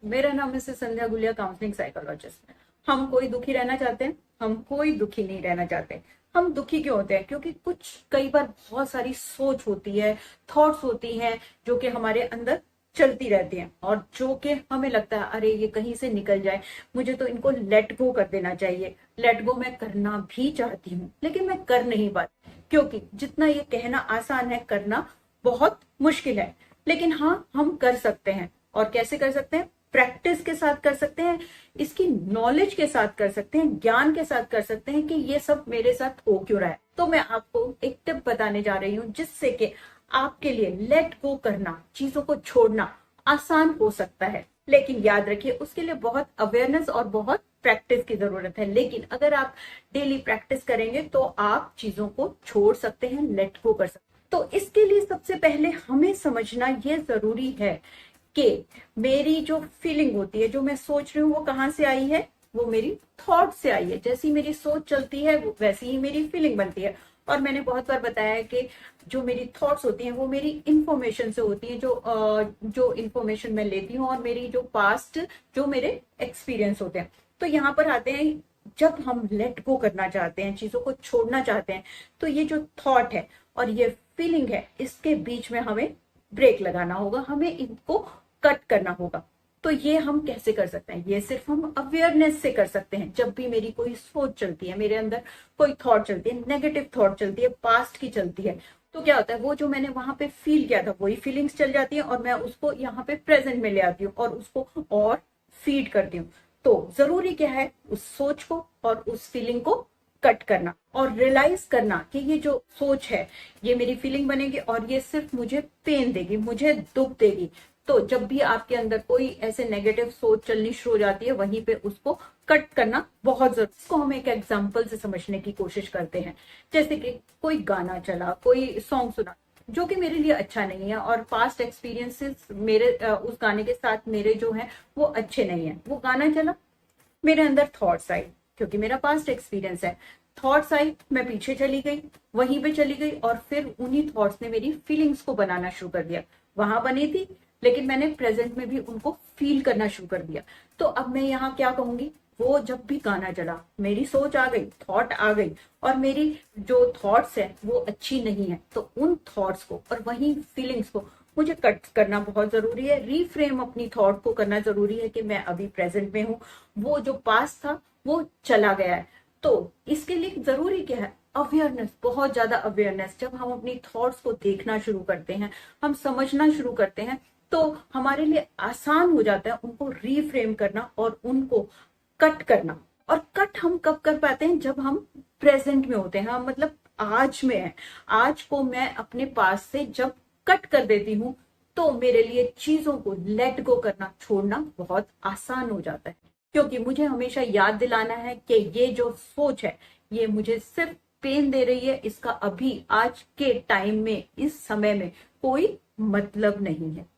मेरा नाम मिसेस संध्या Gulia, counselling psychologist. हम कोई दुखी रहना चाहते हैं? हम कोई दुखी नहीं रहना चाहते। हम दुखी क्यों होते हैं? क्योंकि कुछ कई बार बहुत सारी सोच होती है, थॉट्स होती हैं जो कि हमारे अंदर चलती रहती हैं और जो कि हमें लगता है अरे ये कहीं से निकल जाए, मुझे तो इनको लेट गो कर देना चाहिए। लेट गो मैं करना भी चाहती हूँ लेकिन मैं कर नहीं पाती, क्योंकि जितना ये कहना आसान है करना बहुत मुश्किल है। लेकिन हाँ, हम कर सकते हैं। और कैसे कर सकते हैं? प्रैक्टिस के साथ कर सकते हैं, इसकी नॉलेज के साथ कर सकते हैं, ज्ञान के साथ कर सकते हैं कि ये सब मेरे साथ हो क्यों रहा है। तो मैं आपको एक टिप बताने जा रही हूँ जिससे कि आपके लिए लेट गो करना, चीजों को छोड़ना आसान हो सकता है। लेकिन याद रखिए, उसके लिए बहुत अवेयरनेस और बहुत प्रैक्टिस की जरूरत है। लेकिन अगर आप डेली प्रैक्टिस करेंगे तो आप चीजों को छोड़ सकते हैं, लेट गो कर सकते हैं। तो इसके लिए सबसे पहले हमें समझना यह जरूरी है कि मेरी जो फीलिंग होती है, जो मैं सोच रही हूँ, वो कहाँ से आई है? वो मेरी थॉट से आई है। जैसी मेरी सोच चलती है वैसी ही मेरी फीलिंग बनती है। और मैंने बहुत बार बताया है कि जो मेरी थॉट्स होती हैं वो मेरी इंफॉर्मेशन से होती है, जो इंफॉर्मेशन मैं लेती हूँ, और मेरी जो पास्ट, जो मेरे एक्सपीरियंस होते हैं। तो यहाँ पर आते हैं, जब हम लेट गो करना चाहते हैं, चीजों को छोड़ना चाहते हैं, तो ये जो थॉट है और ये फीलिंग है, इसके बीच में हमें ब्रेक लगाना होगा, हमें इनको कट करना होगा। तो ये हम कैसे कर सकते हैं? ये सिर्फ हम अवेयरनेस से कर सकते हैं। जब भी मेरी कोई सोच चलती है, मेरे अंदर कोई थॉट चलती है, नेगेटिव थॉट चलती है, पास्ट की चलती है, तो क्या होता है, वो जो मैंने वहां पे फील किया था वही फीलिंग्स चल जाती है और मैं उसको यहाँ पे प्रेजेंट में ले आती हूँ और उसको और फीड करती हूँ। तो जरूरी क्या है? उस सोच को और उस फीलिंग को कट करना और रियलाइज करना कि ये जो सोच है, ये मेरी फीलिंग बनेगी और ये सिर्फ मुझे पेन देगी, मुझे दुख देगी। तो जब भी आपके अंदर कोई ऐसे नेगेटिव सोच चलनी शुरू हो जाती है, वहीं पे उसको कट करना बहुत जरूरी। इसको हम एक एग्जांपल से समझने की कोशिश करते हैं। जैसे कि कोई गाना चला, कोई सॉन्ग सुना जो कि मेरे लिए अच्छा नहीं है और पास्ट एक्सपीरियंसेस मेरे उस गाने के साथ मेरे जो है वो अच्छे नहीं है। वो गाना चला, मेरे अंदर थॉट्स आई, क्योंकि मेरा पास्ट एक्सपीरियंस है। थॉट्स आई, मैं पीछे चली गई, वहीं पे चली गई और फिर उन्हीं थॉट्स ने मेरी फीलिंग्स को बनाना शुरू कर दिया। वहां बनी थी लेकिन मैंने प्रेजेंट में भी उनको फील करना शुरू कर दिया। तो अब मैं यहाँ क्या कहूंगी? वो जब भी गाना चला, मेरी सोच आ गई, थॉट आ गई और मेरी जो थॉट्स है वो अच्छी नहीं है, तो उन थॉट्स को और वही फीलिंग्स को मुझे कट करना बहुत जरूरी है। रीफ्रेम अपनी थॉट को करना जरूरी है कि मैं अभी प्रेजेंट में हूँ, वो जो पास्ट था वो चला गया है। तो इसके लिए जरूरी क्या है? अवेयरनेस, बहुत ज्यादा अवेयरनेस। जब हम अपनी थॉट्स को देखना शुरू करते हैं, हम समझना शुरू करते हैं, तो हमारे लिए आसान हो जाता है उनको रीफ्रेम करना और उनको कट करना। और कट हम कब कर पाते हैं? जब हम प्रेजेंट में होते हैं, हम मतलब आज में है। आज को मैं अपने पास से जब कट कर देती हूँ तो मेरे लिए चीजों को लेट गो करना, छोड़ना बहुत आसान हो जाता है। क्योंकि मुझे हमेशा याद दिलाना है कि ये जो सोच है ये मुझे सिर्फ पेन दे रही है, इसका अभी आज के टाइम में, इस समय में कोई मतलब नहीं है।